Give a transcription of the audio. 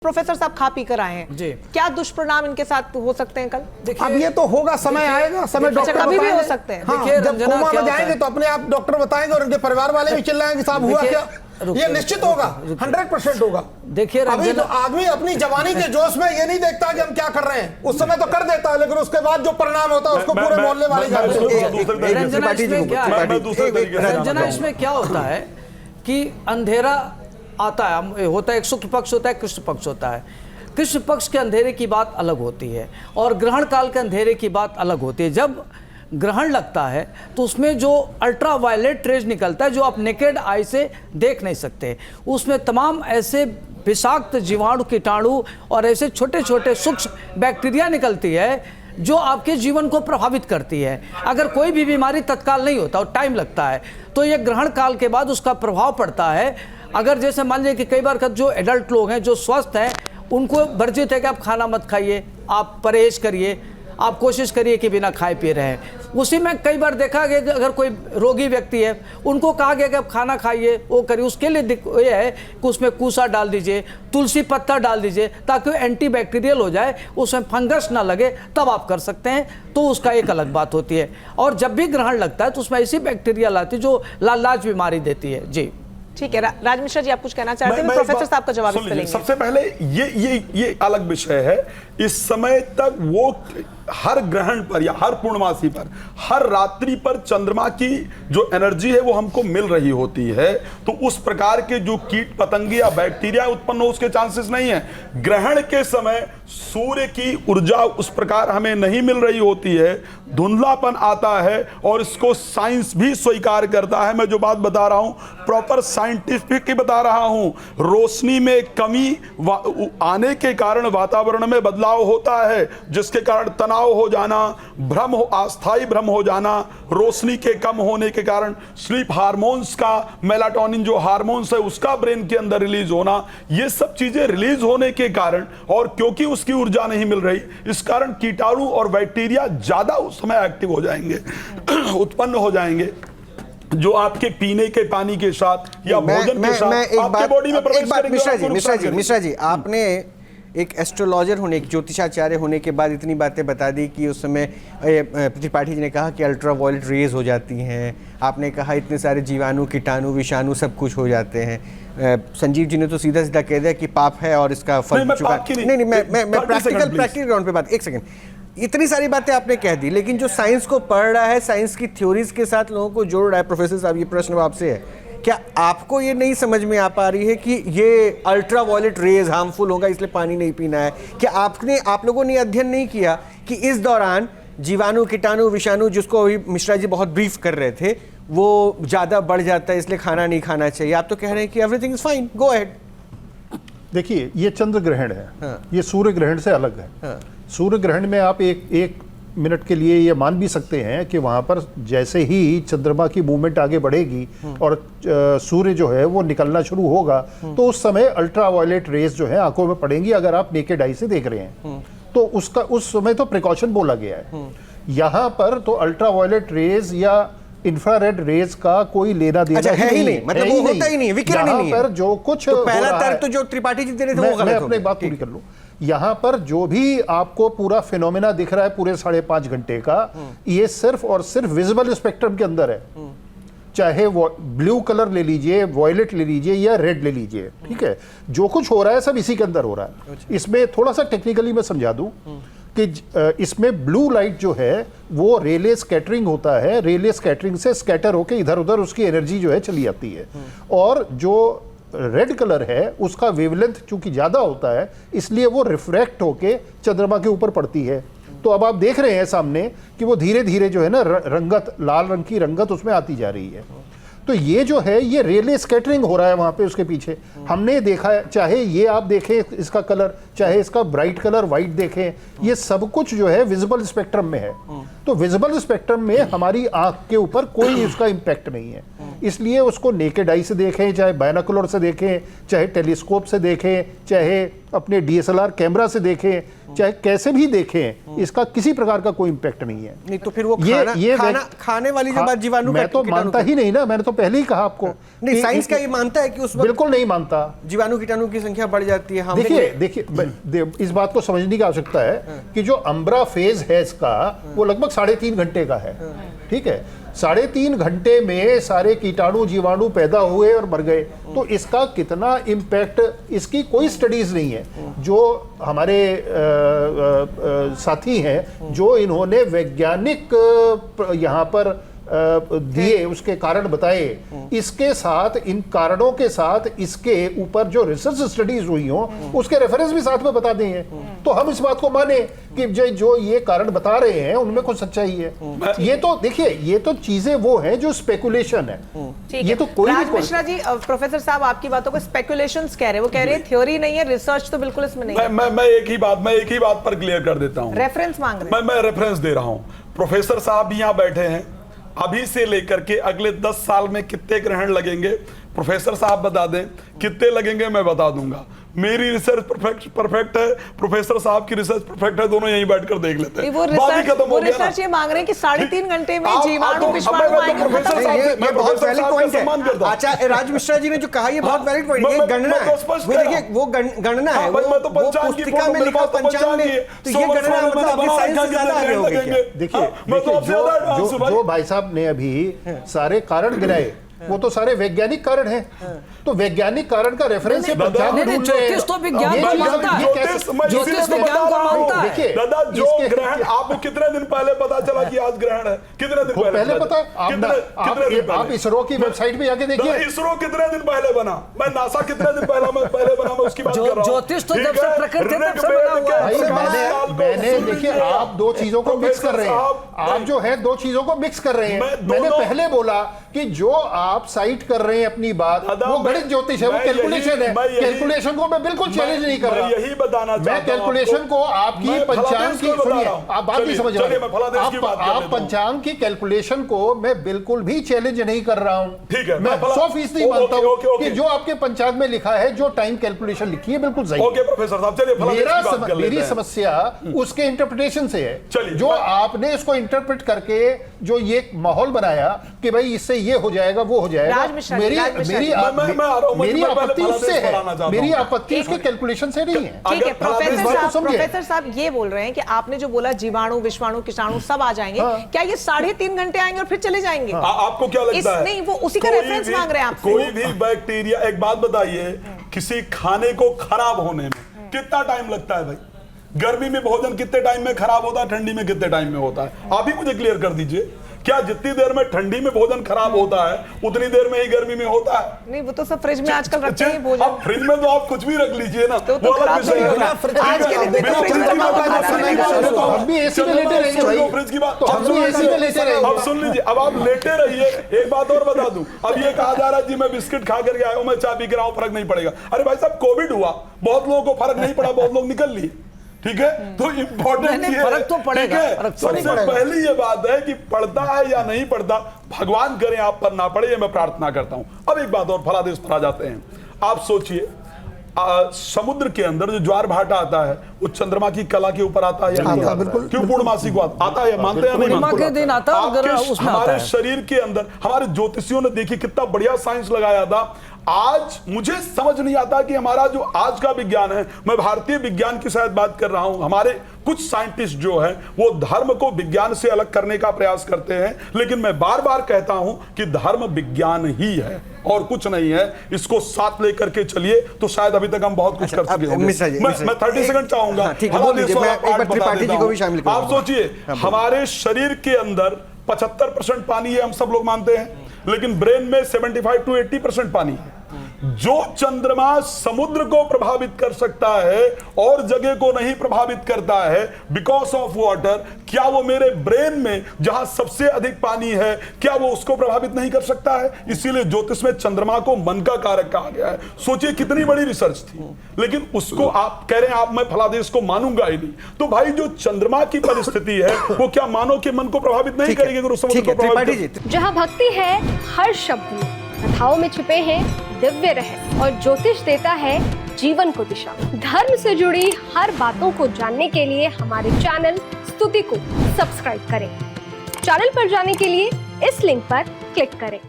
Professor साहब खा P कर आए हैं जी, क्या दुष्परिणाम इनके साथ हो सकते हैं कल? अब ये तो होगा, समय आएगा, समय डॉक्टर कभी भी हो सकते हैं। हाँ, जब कोमा में जाएंगे तो अपने आप डॉक्टर बताएंगे और उनके परिवार वाले भी चिल्लाएंगे साहब हुआ क्या। ये निश्चित होगा, 100% होगा। देखिए अभी तो आदमी अपनी जवानी के जोश में ये नहीं देखता कि हम क्या कर रहे हैं, उस समय तो कर देता है, लेकिन उसके बाद जो परिणाम होता है उसको पूरे मोहल्ले वाले रंजना, इसमें क्या होता है कि अंधेरा आता है, होता है एक शुक्ल पक्ष होता है, कृष्ण पक्ष होता है। कृष्ण पक्ष के अंधेरे की बात अलग होती है और ग्रहण काल के अंधेरे की बात अलग होती है। जब ग्रहण लगता है तो उसमें जो अल्ट्रा वायलेट रेज निकलता है जो आप नेकेड आई से देख नहीं सकते, उसमें तमाम ऐसे विषाक्त जीवाणु, कीटाणु और ऐसे छोटे छोटे सूक्ष्म बैक्टीरिया निकलती है जो आपके जीवन को प्रभावित करती है। अगर कोई भी बीमारी तत्काल नहीं होता और टाइम लगता है, तो ये ग्रहण काल के बाद उसका प्रभाव पड़ता है। अगर जैसे मान लीजिए कि कई बार जो एडल्ट लोग हैं जो स्वस्थ हैं, उनको वर्जित है कि आप खाना मत खाइए, आप परहेज करिए, आप कोशिश करिए कि बिना खाए पी रहे हैं। उसी में कई बार देखा गया कि अगर कोई रोगी व्यक्ति है, उनको कहा गया कि आप खाना खाइए, वो करिए। उसके लिए ये है कि उसमें कूसा डाल दीजिए, तुलसी पत्ता डाल दीजिए, ताकि वो एंटीबैक्टीरियल हो जाए, उसमें फंगस ना लगे, तब आप कर सकते हैं। तो उसका एक अलग बात होती है। और जब भी ग्रहण लगता है तो उसमें ऐसी बैक्टीरिया आती है जो लाज बीमारी देती है। जी ठीक है, राज मिश्रा जी आप कुछ कहना चाहते हैं? प्रोफेसर साहब का जवाब इस पे लेंगे। सबसे पहले ये अलग विषय है। इस समय तक वो हर ग्रहण पर या हर पूर्णमासी पर, हर रात्रि पर चंद्रमा की जो एनर्जी है वो हमको मिल रही होती है, तो उस प्रकार के जो कीट पतंगे या बैक्टीरिया उत्पन्न हो उसके चांसेस नहीं है। ग्रहण के समय सूर्य की ऊर्जा उस प्रकार हमें नहीं मिल रही होती है, धुंधलापन आता है और इसको साइंस भी स्वीकार करता है। मैं जो बात बता रहा हूं प्रॉपर साइंटिफिक ही बता रहा हूं। रोशनी में कमी आने के कारण वातावरण में बदलाव होता है, जिसके कारण तनाव हो जाना, भ्रम हो, अस्थायी भ्रम हो जाना, रोशनी के कम होने के कारण स्लीप हार्मोन्स का, मेलाटोनिन जो हार्मोन्स है उसका ब्रेन के अंदर रिलीज होना, ये सब चीजें रिलीज होने के कारण, और क्योंकि उसकी ऊर्जा नहीं मिल रही, इस कारण कीटाणु और बैक्टीरिया ज्यादा उस समय एक्टिव हो जाएंगे, उत्पन्न हो जाएंगे, जो आपके पीने के पानी के साथ या भोजन के साथ आपके बॉडी में प्रवेश करेंगे। मिश्रा जी, आपने एक एस्ट्रोलॉजर होने, एक ज्योतिषाचार्य होने के बाद इतनी बातें बता दी कि उस समय त्रिपाठी जी ने कहा कि अल्ट्रा वायलेट रेज हो जाती हैं, आपने कहा इतने सारे जीवाणु, कीटाणु, विषाणु सब कुछ हो जाते हैं। संजीव जी ने तो सीधा सीधा कह दिया कि पाप है और इसका फल चुका। नहीं, मैं प्रैक्टिकल ग्राउंड पे बात, एक सेकंड, इतनी सारी बातें आपने कह दी, लेकिन जो साइंस को पढ़ रहा है, साइंस की थ्योरीज के साथ लोगों को जोड़ रहा है, प्रोफेसर साहब ये प्रश्न आपसे है, क्या आपको ये नहीं समझ में आ पा रही है कि ये अल्ट्रा वायलेट रेज हार्मफुल होगा इसलिए पानी नहीं पीना है? क्या आप लोगों ने अध्ययन नहीं किया कि इस दौरान जीवाणु, कीटाणु, विषाणु, जिसको अभी मिश्रा जी बहुत ब्रीफ कर रहे थे, वो ज़्यादा बढ़ जाता है इसलिए खाना नहीं खाना चाहिए? आप तो कह रहे हैं कि everything is fine, go ahead. देखिए, ये चंद्र ग्रहण है, ये सूर्य ग्रहण से अलग है। सूर्य ग्रहण में आप एक मिनट के लिए ये मान भी सकते हैं कि वहां पर जैसे ही चंद्रमा की मूवमेंट आगे बढ़ेगी और सूर्य जो है वो निकलना शुरू होगा, तो उस समय अल्ट्रा वायलेट रेज जो है आंखों में पड़ेंगी, अगर आप नेकेड आई से देख रहे हैं तो उसका उस समय तो प्रिकॉशन बोला गया है। यहाँ पर तो अल्ट्रा वायलेट रेज या इंफ्रारेड रेज का कोई लेना देना है ही नहीं, मतलब वो होता ही नहीं, विकिरण ही नहीं है। पर जो कुछ तो पहला तर्क तो जो त्रिपाठी जी दे रहे थे वो गलत मैं अपनी बात पूरी कर लूं। यहाँ पर जो भी आपको पूरा फिनोमेना दिख रहा है पूरे 5.5 घंटे का, ये सिर्फ और सिर्फ विजिबल स्पेक्ट्रम के अंदर है। चाहे वो ब्लू कलर ले लीजिए, वॉयलेट ले लीजिए या रेड ले लीजिए, ठीक है, जो कुछ हो रहा है सब इसी के अंदर हो रहा है। इसमें थोड़ा सा टेक्निकली मैं समझा दूं कि इसमें ब्लू लाइट जो है वो रेले स्कैटरिंग होता है, रेले स्कैटरिंग से स्कैटर होकर इधर उधर उसकी एनर्जी जो है चली जाती है, और जो रेड कलर है उसका वेवलेंथ चूंकि ज्यादा होता है इसलिए वो रिफ्रैक्ट होके चंद्रमा के ऊपर पड़ती है। तो अब आप देख रहे हैं सामने कि वो धीरे धीरे जो है ना रंगत, लाल रंग की रंगत उसमें आती जा रही है। तो ये जो है ये रेले स्कैटरिंग हो रहा है वहां पे उसके पीछे। हमने देखा है, चाहे ये आप देखें इसका कलर, चाहे इसका ब्राइट कलर वाइट देखें, ये सब कुछ जो है विजिबल स्पेक्ट्रम में है। तो विजिबल स्पेक्ट्रम में हमारी आंख के ऊपर कोई उसका इम्पैक्ट नहीं है, इसलिए उसको नेकेड आई से देखें, चाहे बायनोकुलर से देखें, चाहे टेलीस्कोप से देखें, चाहे अपने DSLR कैमरा से देखें, चाहे कैसे भी देखें, इसका किसी प्रकार का कोई इम्पैक्ट नहीं है। नहीं तो फिर वो खाने वाली जो बात जीवाणु, मैं तो मानता ही नहीं ना, मैंने तो पहले ही कहा आपको। नहीं, साइंस का ये मानता है कि उस वक्त बिल्कुल नहीं मानता, जीवाणु कीटाणु की संख्या बढ़ जाती है। देखिए इस बात को समझने की आवश्यकता है कि जो अम्ब्रा फेज है इसका, वो लगभग 3.5 घंटे का है। ठीक है, 3.5 घंटे में सारे कीटाणु जीवाणु पैदा हुए और मर गए, तो इसका कितना इम्पैक्ट, इसकी कोई स्टडीज नहीं है। जो हमारे साथी हैं, जो इन्होंने वैज्ञानिक यहाँ पर दिए, उसके कारण बताए, इसके साथ, इन कारणों के साथ इसके ऊपर जो रिसर्च स्टडीज हुई हो, उसके रेफरेंस भी साथ में बता दें, तो हम इस बात को माने कि जो ये कारण बता रहे हैं उनमें कुछ सच्चाई है। ये तो देखिए, ये तो चीजें वो हैं जो स्पेकुलेशन है। ये तो कोई राज मिश्रा जी, प्रोफेसर साहब आपकी बातों को स्पेकुलेशंस कह रहे हैं, वो कह रहे हैं थ्योरी नहीं है, रिसर्च तो बिल्कुल इसमें नहीं है। मैं एक ही बात पर क्लियर कर देता हूं। रेफरेंस मांग रहे हैं। मैं रेफरेंस दे रहा हूं। प्रोफेसर साहब भी यहां बैठे हैं, अभी से लेकर के अगले 10 साल में कितने ग्रहण लगेंगे प्रोफेसर साहब बता दें, कितने लगेंगे मैं बता दूंगा। मेरी रिसर्च परफेक्ट है, प्रोफेसर साहब की रिसर्च परफेक्ट है, दोनों यहीं बैठकर देख लेते हैं। वो रिसर्च ये मांग रहे हैं कि 3.5 घंटे में जीवाणु विषाणु आएंगे। ये बहुत वैलिड पॉइंट है। आचार्य राज मिश्रा जी ने जो कहा, ये बहुत वैलिड पॉइंट है। ये गणना है, वो देखिए, वो गणना है, वो पुस्तिका में लिखा पंचांग में, तो ये गणना मतलब आपकी साइंस से ज्यादा आगे हो गई। देखिए, जो भाई साहब ने अभी सारे कारण गिनाए, वो तो सारे वैज्ञानिक कारण हैं। तो वैज्ञानिक कारण का रेफरेंस है पंचांग में। ज्योतिष तो विज्ञान को मानता है, ज्योतिष विज्ञान को मानता है। दादा, जो ग्रहण आपको कितने दिन पहले पता चला कि आज ग्रहण है? कितने दिन पहले पता? आप इसरो की वेबसाइट पे जाके देखिए। इसरो कितने दिन पहले बना, मैं नासा कितने दिन पहले बना, मैं उसकी बात कर रहा हूं। ज्योतिष तो जब से प्रकृति तब से बना हुआ है। मैंने देखिए, आप दो चीजों को मिक्स कर रहे हैं। आप जो है दो चीजों को मिक्स कर रहे हैं। मैंने पहले बोला कि जो आप साइट कर रहे हैं अपनी बात, वो गणित ज्योतिष है, वो कैलकुलेशन है। कैलकुलेशन को मैं बिल्कुल चैलेंज नहीं कर रहा। यही बताना चाहता हूं। मैं कैलकुलेशन को, आपकी पंचांग की, सुनिए, आप बात नहीं समझ रहे। आप पंचांग की कैलकुलेशन को मैं बिल्कुल भी चैलेंज नहीं कर रहा हूं। ठीक है, मैं 100% मानता हूं कि जो आपके पंचांग में लिखा है, जो टाइम कैलकुलेशन लिखी है, बिल्कुल सही। ओके प्रोफेसर साहब, चलिए मेरी समस्या उसके इंटरप्रिटेशन से है। जो आपने इसको इंटरप्रेट करके जो ये माहौल बनाया कि भाई इससे ये हो जाएगा, वो हो जाएगा, मेरी आपत्ति उससे है। मेरी आपत्ति उसके कैलकुलेशन से नहीं है। ठीक है, प्रोफेसर साहब ये बोल रहे हैं कि आपने जो बोला जीवाणु विषाणु कीटाणु सब आ जाएंगे, क्या ये 3.5 घंटे आएंगे और फिर चले जाएंगे? आपको क्या लगता है? नहीं, वो उसी का रेफरेंस मांग रहे हैं आपसे। कोई भी बैक्टीरिया, एक बात बताइए, किसी खाने को खराब होने में कितना टाइम लगता है भाई? गर्मी में भोजन कितने टाइम में खराब होता है, ठंडी में कितने टाइम में होता है? आप ही मुझे क्लियर कर दीजिए। क्या जितनी देर में ठंडी में भोजन खराब होता है, उतनी देर में ही गर्मी में होता है? नहीं, वो तो सब फ्रिज में आजकल रखते हैं भोजन। अब फ्रिज में तो आप कुछ भी रख लीजिए ना, तो खराब नहीं होगा। आज के दिन तो फ्रिज में हम भी एसी में लेटे रहेंगे भाई। फ्रिज की बात, हम भी एसी में लेटे रहेंगे। अब सुन लीजिए, अब आप लेटे रहिए। एक बात और बता दूं, अब ये कहा जा रहा है जी मैं बिस्किट खा करके आया हूं, मैं चाय पी के रहा हूं, फर्क नहीं पड़ेगा। अरे भाई साहब, कोविड हुआ, बहुत लोगों को फर्क नहीं पड़ा, बहुत लोग निकल लिए। ठीक है, तो इम्पोर्टेंट ये फर्क तो पड़ेगा। सबसे पहली ये बात है कि पड़ता है या नहीं पड़ता, भगवान करे आप पर ना पड़े, ये मैं प्रार्थना करता हूं। अब एक बात और, फलादेश पर आ जाते हैं। आप सोचिए, समुद्र के अंदर जो ज्वार भाटा आता है, वो चंद्रमा की कला के ऊपर आता है या नहीं आता? क्यों पूर्णमासी को आता है? मानते हैं नहीं मानते? के दिन आता है। हमारे शरीर के अंदर हमारे ज्योतिषियों ने देखिए कितना बढ़िया साइंस लगाया था। आज मुझे समझ नहीं आता कि हमारा जो आज का विज्ञान है, मैं भारतीय विज्ञान की शायद बात कर रहा हूं, हमारे कुछ साइंटिस्ट जो हैं वो धर्म को विज्ञान से अलग करने का प्रयास करते हैं, लेकिन मैं बार बार कहता हूं कि धर्म विज्ञान ही है और कुछ नहीं है। इसको साथ लेकर के चलिए तो शायद अभी तक हम बहुत कुछ कर चुके होंगे। मैं 30 सेकंड चाहूंगा। आप सोचिए, हमारे शरीर के अंदर 75% पानी है, हम सब लोग मानते हैं, लेकिन ब्रेन में 75 to 80% पानी है। जो चंद्रमा समुद्र को प्रभावित कर सकता है और जगह को नहीं प्रभावित करता है बिकॉज ऑफ वाटर, क्या वो मेरे ब्रेन में जहां सबसे अधिक पानी है, क्या वो उसको प्रभावित नहीं कर सकता है? इसीलिए ज्योतिष में चंद्रमा को मन का कारक कहा गया है। सोचिए कितनी बड़ी रिसर्च थी, लेकिन उसको आप कह रहे हैं आप मैं फलादेश को मानूंगा ही नहीं। तो भाई जो चंद्रमा की परिस्थिति है वो क्या मानव के मन को प्रभावित नहीं करेगी अगर उस समुद्र को प्रभावित? जहां भक्ति है हर शब्द में, कथाओं में छुपे हैं दिव्य रहस्य और ज्योतिष देता है जीवन को दिशा। धर्म से जुड़ी हर बातों को जानने के लिए हमारे चैनल स्तुति को सब्सक्राइब करें। चैनल पर जाने के लिए इस लिंक पर क्लिक करें।